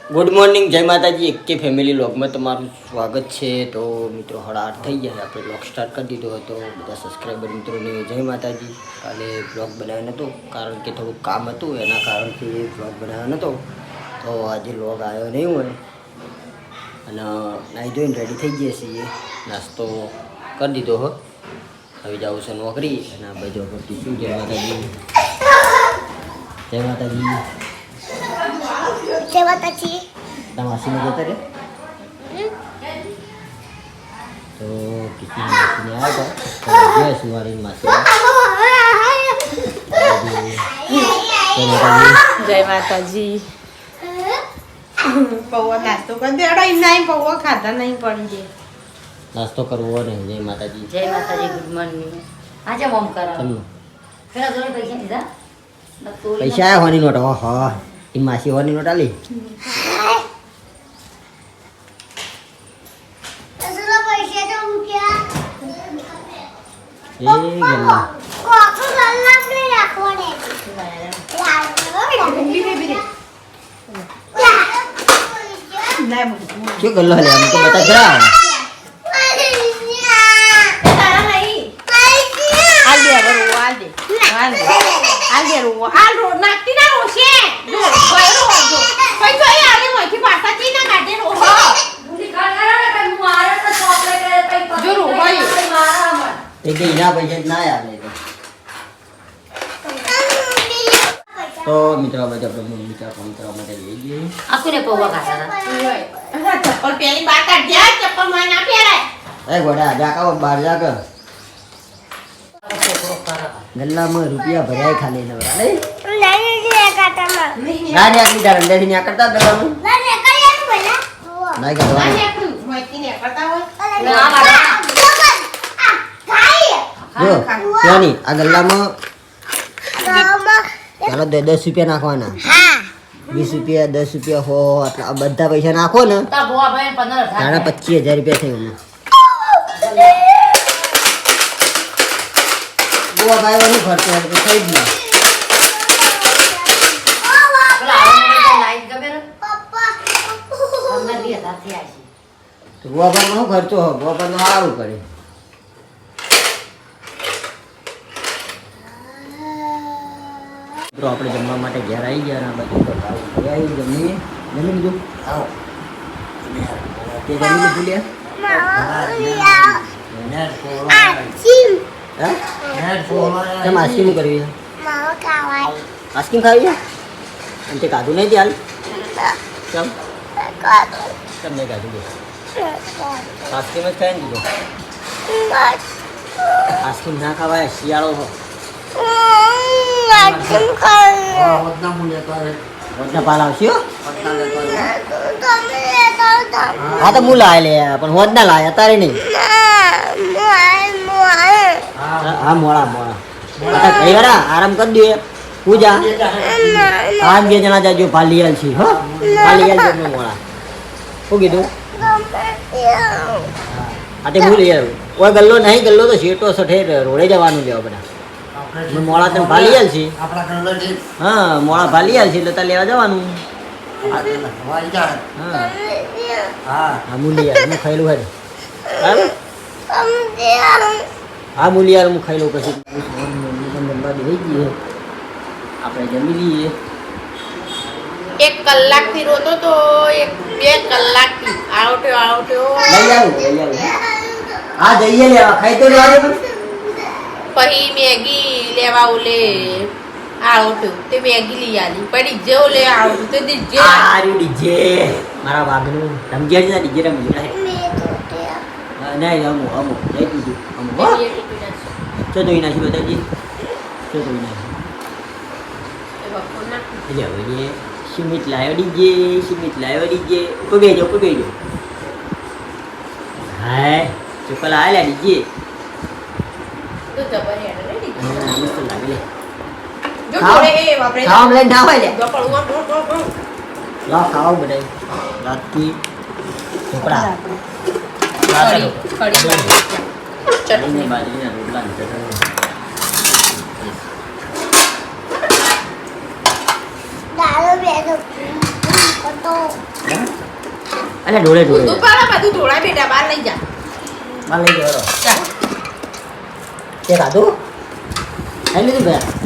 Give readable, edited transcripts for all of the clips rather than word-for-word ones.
Good morning, જય માતાજી. એક કે ફેમિલી વ્લોગમાં તમારું સ્વાગત છે. તો મિત્રો 8:30 થઈ ગયા, આપણે વ્લોગ સ્ટાર્ટ કરી દીધો હતો. બધા સબસ્ક્રાઈબર મિત્રોને જય માતાજી. કાલે વ્લોગ બનાવ્યો નહોતો કારણ કે થોડુંક કામ હતું, એના કારણથી વ્લોગ બનાવ્યો નહોતો. તો આજે વ્લોગ આવ્યો નહીં હોય અને નાહી ધોઈને રેડી થઈ ગયા છીએ. નાસ્તો કરી દીધો હો, હવે જાઉં છે નોકરી. અને આ બાજુ કરતી જય માતાજી. જય માતાજી. જય માતાજી. માસીને જતા રે તો કિસી માસીને આવ્યા હતા જય સુવારી માસી. જય માતાજી. પૌવા નાસ્તો કરી દેડો નહીં, પૌવા ખાધા નહીં પડી જાય. નાસ્તો કરવો ને. જય માતાજી. જય માતાજી. Good morning. આજે મોમ કરાવ તમને પેલા જોડે પૈસા દીધા પૈસા આવ્યા હોની નોટ. હા, એ માસી હોની નોટ આલી. એ ગલ્લા શું ગલ્લો લે અમને તો બતા જરા. એ કે એના પૈસા ના આવે તો મિત્રો હવે આપણે મમ્મી ચા ફોન કરવા માટે લઈ જઈએ. આખુને પૌવા ખાતા હતા. ચપ્પલ પહેરી બહાર કાઢ્યા, ચપ્પલ માં ના પહેરાય. એ ગોડા જા કાવ બહાર જા કર. ગલ્લામાં રૂપિયા ભરાય ખાલી નવરા નહીં. ના ને આટલી તાર અંડેડી ને કરતા ગલ્લામાં ના કરવાનું. જો ક્યાંની આ ગલ્લામાં ચાલો 10 રૂપિયા નાખવાના. 20 રૂપિયા, 10 રૂપિયા હો, આટલા બધા પૈસા નાખો ને તા ગોવા ભાઈ 15,000 તારા 25,000 રૂપિયા થઈ ગયા. ગોવા ભાઈ વાનું ખર્ચો થઈ ગયો. લાઈટ ગમે ને 15,000 થી આવી. ગોવા ભાઈ નો ખર્ચો હો, ગોવા ભાઈ નો સારું કરે. મિત્રો આપણે જમવા માટે ઘેર આવી ગયા અને બધું જમી લીધું. આવો તે જમી લીધું લે. કેમ આઈસ્ક્રીમ કરવી છે? આઈસ્ક્રીમ ખાવી છે? અને તે કાઢું નહીં ચાલ કેમ કેમ નહીં કાઢું દે? આઈસ્ક્રીમ જ ખાઈ ને દીધો. આઈસ્ક્રીમ ના ખાવાય, શિયાળો હો. વધના પાલ આવશે હો. હા તો હું લાય લે પણ હોદ ના લાય અત્યારે નહીં. હા મોડા મોડા કઈ વાર આરામ કરી દે. પૂજા આ 2 જણા જાજો પાલિયાલ છે હો. પાલિયાલ છે મોડા. શું કીધું? હા તે ભૂલી યાર ઓય ગલ્લો નહીં, ગલ્લો તો શેટો સઠે રોડે જવાનું લેવા બધા. મોડા તમે ભાલિયાલ છે. હા મોડા ભાલિયાલ છે એટલે તાર લેવા જવાનું. હા મૂલિયાર હું ખાઈ લઉં. હા મૂલિયાર હું ખાઈ લઉં પછી જમવા દઈ જઈએ. આપણે જમી લઈએ. 1 કલાકથી રોતો તો 2 કલાકથી આવટ્યો લઈ આવું. હા જઈએ લેવા ખાઈ તો લેવા દે. પછી મેગી લેવા ઓલે આવટ્યો તે મેગી લઈ આલી. પડી જે ઓલે આવટ્યું તે દીજે. આર્યું ડીજે મારા વાઘનું રમજ્યા છે. ડીજે રમી નહીં અમુક જઈ દીધું અમુક હો. ચો ધોઈ નાખી બતાવજી. ચો ધોઈ નાખી હવે સિમિત લાવ્યો ડીજે. સિમિત લાવ્યો ડીજે. પગે જો હાય ચોકલ આવેલા ડીજે. તો જબર હેડ રે દીજે. મસ્ત લાગે લે. જો જોડે એ વાપરે ખાવા લઈને ના હોય લે. ગપડવા લા ખાવા બધાય રાતથી ઢોકળા ખડી ચટણી બાજરીના રોટલા ને ચટણી. અલ્યા ઢોળે તું ઢોળે પાડો બધું ઢોળાય બેટા બહાર લઈ જા માં લઈ ગયો ચાલ. તે ખાધું ખાઈ લીધું ભાઈ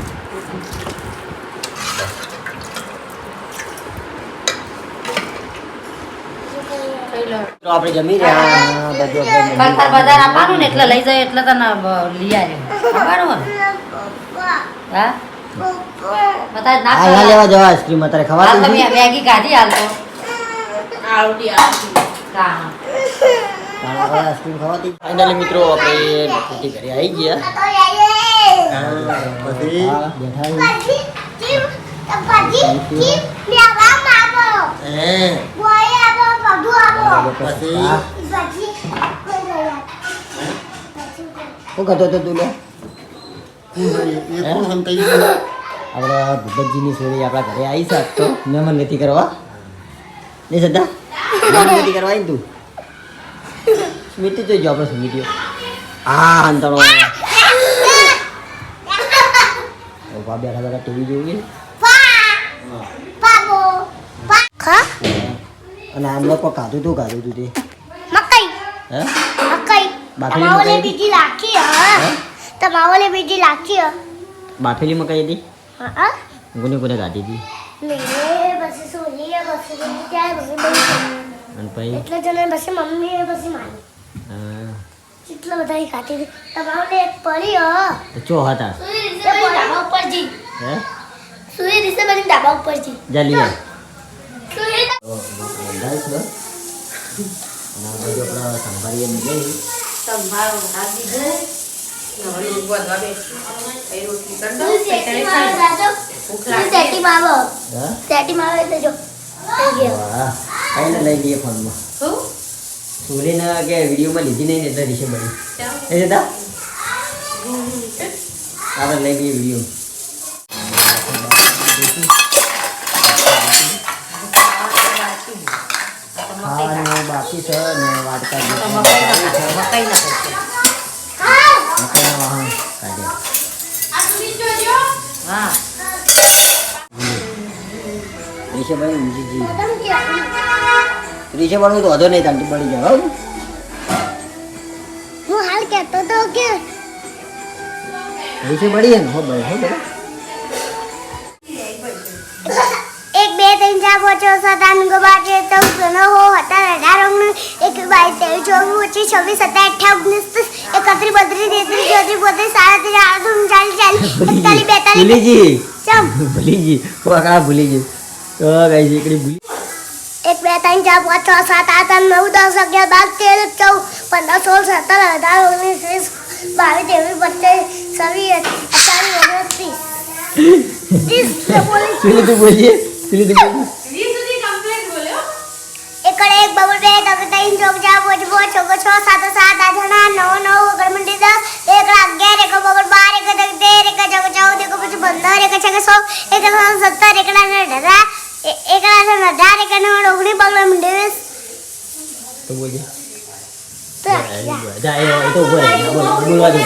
ખાઈ લો. તો આપણે જમી રહ્યા બધું આપણે કાલ તાર બજાર આપવાનું ને એટલે લઈ જાય એટલે તને લઈ આવ્યો ખબર હા બતા ના હા ના લેવા જવા આઈસ્ક્રીમ અત્યારે હાલ ખવાતી તમે નથી? મેગી કાઢી હાલ તો આવડી આવડી. હા તારા ઘરે આઈસ્ક્રીમ ખવાતી ફાઇનલી મિત્રો આપણે નોકરીથી ઘરે આવી ગયા પછી શું કરતો હતો તું લે આપણે ભૂપતજીની સોરી આપણા ઘરે આવી સાત તો મહેમાન નથી કરવા નહીં સદા મહેમાન નથી કરવા આવી તું સ્મિતિ જોઈજો આપણે સ્મિતિઓ હા અંતણો ઉભા બેઠા બેઠા ટીવી જોઈએ અને આમ લોકો ખાધું તું તે હે બાફેલી બાફેલી મકાઈ હતી કોને કોને ખાધી હતી અને પછી એટલે જણે પછી મમ્મી પછી મારી હા, એટલા બધા ખાતી હતી તમારે એક પડી તો ચો હતા ધાબા ઉપર જી હે સુઈ દિશે બની ધાબા ઉપર જી જા લઈ આવ. સુઈ તો બંધાય છે અને આ બાજુ આપણા સંભાળીએ નીકળી સંભાળો નાખી દે હવે લોટ બાંધવા બેસી. એ રોટલી કરી દો. સુઈ સેટી મારો દાદો સુઈ સેટી મારો હા સેટી મારો એટલે જો થઈ ગયો વાહ કઈને લઈ લઈએ ફોનમાં શું? સુરીને કે વિડીયોમાં લીધી નહીં ને એટલે રીશે બની ચાલ. એ જતા આપણે લઈ લઈએ વિડીયો ખાવાનું બાકી છે ને વાટકા મકાઈ ના કરશે મકાઈના વાહન કાઢે આ સુઈ જોજો. હા રીશે બની ઊંચી મતલબ કે રીશે બનવું તો વધો નહીં તાંટી પડી જાય હો હું હાલ કહેતો તો કે રીશે બળી ને હો બળી હો બળી 1 2 3 4 5 6 7 8 9 12 13 14 હો 17 18 19 21 22 23 24 27 28 29 30 31 32 33 34 35 36 ભૂલી જી ચમ ભૂલી જી કા ભૂલી જી તો ગાઈસ એકડી ભૂલી 1 2 3 4 5 6 7 8 9 10 11 12 13 14 15 16 17 18 19 20 21 22 23 28 29 30 સુલી તું બોલીએ સુલી તું બોલીએ 20 સુધી complete બોલ્યો. એકડે એક બબલ બે તબ ત્રણ ચોક ચાર પાંચ પાંચ છ છ સાત સાત આઠ નવ નવ અગર મંડી 10 એક 11 એક બબલ 12 એક 13 એક 14 એક 15 એક 16 એક 17 એક 18 એક 18 એક 19 બગલ મંડી 20 તો બોલીએ તો જા એ તો બોલ બોલવા દે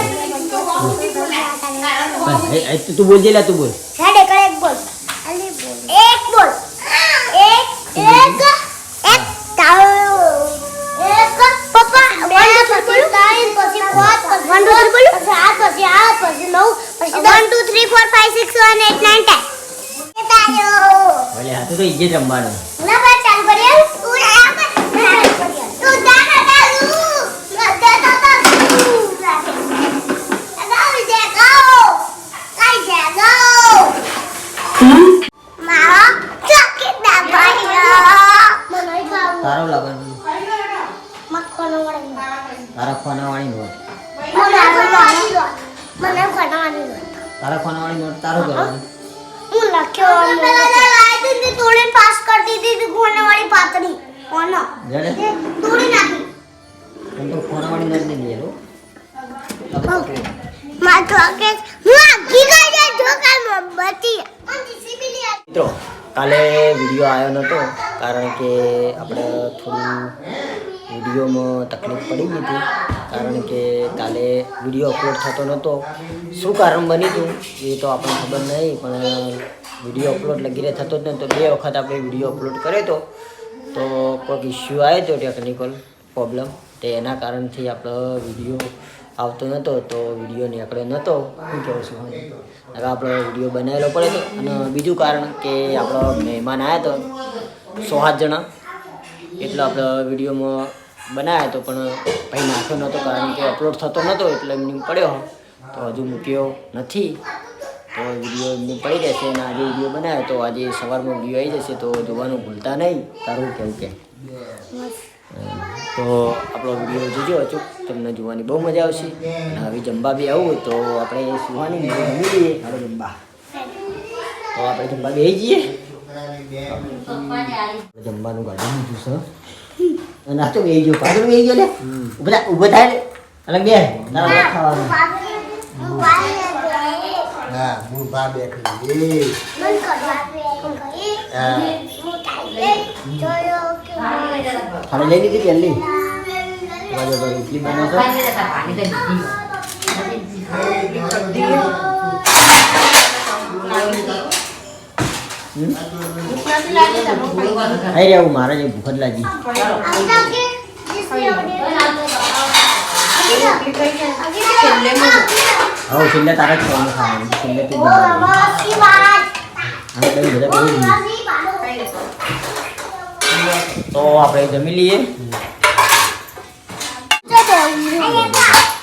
તું બોલજે લા તું બોલ હેડ એકડે એક બોલ અલી બોલ એક બોલ એક તાવ એક પપ્પા 1 2 3 પછી 5 પછી 1 2 3 બોલ પછી 8 પછી 9 પછી 1 2 3 4 5 6 7 8 9 10 એ તાયો ભલે હા તો ઈજે રમવાનું ના બા ચાલ બરિયા તું આ તું જાના તાલુ નતે તો અગાઉ જે ગાઓ કાઈ જે ગાઓ મારો ચોકી ના ભાઈઓ મને ખાવું તારો લાગવાનું મક્ખનો વળે તારા ખાનાવાળી નોટ મને ખાવાની તારા ખાનાવાળી નોટ તારો કરવાનું હું લખ્યો પેલા લાઈ દીધી તોડીને પાસ કરી દીધી ખાનાવાળી પાતળી કોનો જડે તોડી નાખી પણ તો ખાનાવાળી નોટ નહીં લેલો માં ચોકેટ હું આખી ગઈ જાય જો કાલ મોમબત્તી મિત્રો કાલે વિડીયો આવ્યો નહોતો કારણ કે આપણે થોડું વિડીયોમાં તકલીફ પડી ગઈ હતી કારણ કે કાલે વિડીયો અપલોડ થતો નહોતો શું કારણ બન્યું હતું એ તો આપણને ખબર નહીં પણ વિડીયો અપલોડ લગીરે થતો જ નહોતો 2 વખત આપણે વિડીયો અપલોડ કર્યો હતો તો કોઈક ઇસ્યુ આવ્યો હતો ટેકનિકલ પ્રોબ્લેમ, તે એના કારણથી આપણો વિડીયો આવતો નહોતો, તો વિડીયો નીકળ્યો નહોતો. શું કહેવું છું, આપણો વિડીયો બનાવેલો પડે તો. અને બીજું કારણ કે આપણો મહેમાન આવ્યા હતો 6-7 જણા, એટલે આપણે વિડીયોમાં બનાવ્યો હતો પણ ભાઈ નાખ્યો નહોતો કારણ કે અપલોડ થતો નહોતો, એટલે એમની પડ્યો તો હજુ મૂક્યો નથી. તો વિડીયો એમની પડી જશે અને આજે વિડીયો બનાવ્યો તો આજે સવારમાં વિડીયો આવી જશે, તો જોવાનું ભૂલતા નહીં. તારું કેવું કે તો આપણો વિડીયો જોજો અચૂક, તમને જોવાની બહુ મજા આવશે. અને હવે જમવા બી આવું તો આપણે સુવાની જમી લઈએ. હવે જમવા તો આપણે જમવા બેસી જઈએ. જમવાનું ગાડી લીધું છે અને આ તો બેસી ગયો, પાછળ બેસી ગયો. લે ઊભો થાય ને અલગ બે તારા ખાવાનું. હા હું બા બેઠી ખાને લઈ લીધી પહેલી રોટલી બનાવશો. થઈ રહ્યા મારા જે ભૂખ જ લાગી. હવે છેલ્લે તારે જ ખાવાનું ખાવાનું, છેલ્લે તું તો આપણે જમી લઈએ.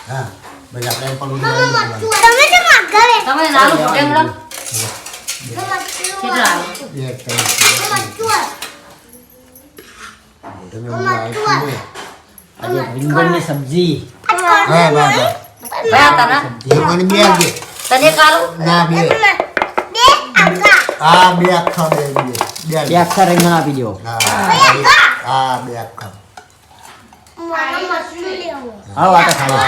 હા ભાઈ આપણે પણ તમે નાનું ટેંગડા કેટલા આવે? આજે રીંગણની સબ્જી. હા બાબા કયા તારા મને બે આપજે. તને કાલું ના બે આ બે આખા બે બે આખા રીંગણ આપી દો. હા બે આખા હા વાટા ખાવા.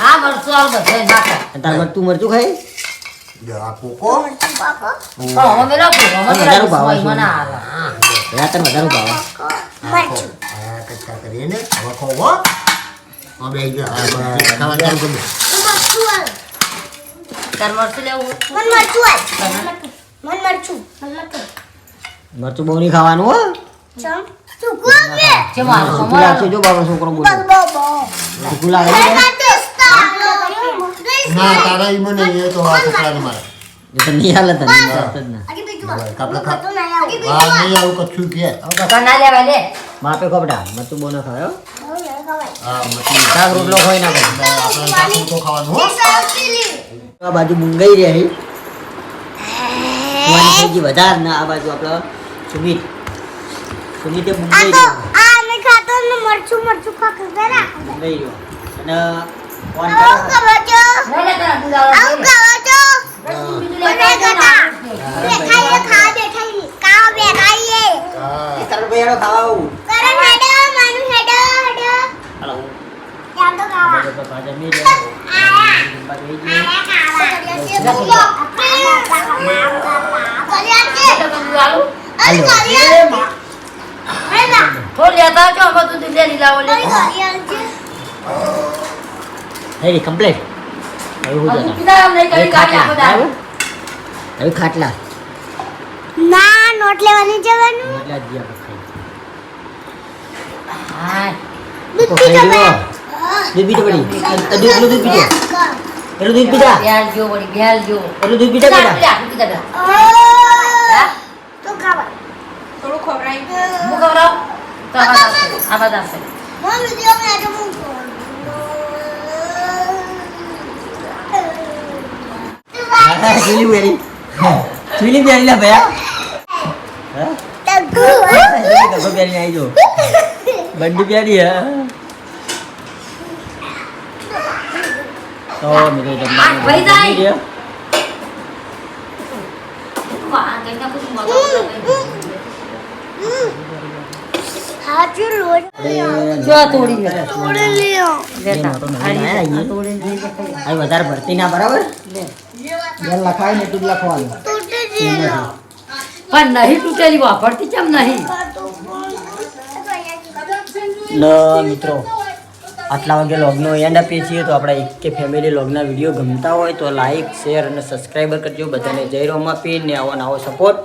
હા મરચું આવ બધે નાખે. તાર મરચું મરચું ખાય. જો આ કોકો અમે રાખો વધારે ભાવે છે. મને આવે રાતર વધારે ભાવે. આ કચ્ચા કરીને હવે ખોવો હવે જો ખાવા ચાલુ કરી દે. તાર મરચું લેવું મરચું બહુ નહીં ખાવાનું હો. છે મારો સૂકું લાગશે જો બાબા છોકરો બોલો. સૂકું લાગે છે? ના તારા ઈ મને એ તો આ છોકરાને મારે એ તો નહીં હાલે તને વાત જ ના. આપણે હા નહીં આવું કચ્છું કે કના લેવા લે માપે ખોપડા મરચું બહુ ના ખાય હો. હા મચી શાક રોટલો ખોઈ ના ખાય. આપણે સાસુ તો ખાવાનું હો. આ બાજુ મુંગાઈ રહી સુવાની થઈ ગઈ વધારે ને આ બાજુ આપણો સુમિતે મુંગાઈ રહ્યો મુંગાઈ રહ્યો અને ફોન કરો. લે લે તારા દૂધ આવે હા તારો ભાઈડો ખાવા આવું. હાલો તો પાછા મી રે જમવા બેસી જઈએ. તો લેતા છો અમે તો દૂધ લઈ લાવો લે થઈ ગઈ કમ્પ્લીટ. હવે હું જતા પીતા નહીં હવે કરી કાઢી ખાટલા આપો આવ્યું? હવે ખાટલા ના નોટ લેવાની જવાનું એટલે જ ગયા પછી. હા તો ખાઈ લ્યો. દૂધ પીધો પડી. એટલું દૂધ પીધો. એટલું દૂધ પીધા. બેલ જો વળી બેલ જો એટલું દૂધ પીધા પીતા પીધા. પીતા તો ખાવા થોડું ખવડાવી હું ખવડાવ તો આ બધા છે મમ્મી દેવ મે તો હું ચીલી બેરી. ચીલી બેરી લા ભયા. હા? તગુ ગગો બેરી આવી જો. બંડી બેરી હા. તો મિત્રો જમવાનું ભાઈ જાય. જમી રહ્યા. વાહ કઈના પછી મગજ હાજુ લોટ આપણે જો તોડી લે તોડે લ્યો લેતા મોટો નવીન આયા અહીંયા. તોડી દે આ વધારે ભરતી ના બરાબર. લે બેલ લખાય ને એટલું જ લખવાનું. તૂટે જેલો પણ નહીં તૂટેલી વાપરતી કેમ નહીં લ મિત્રો આટલા વાગે લોગનો એન્ડ આપીએ છીએ. તો આપણા એક કે ફેમિલી લોગના વિડીયો ગમતા હોય તો લાઈક શેર અને સબસ્ક્રાઈબર કરજો. બધાને જય રોમાપીર ને આવો નવો સપોર્ટ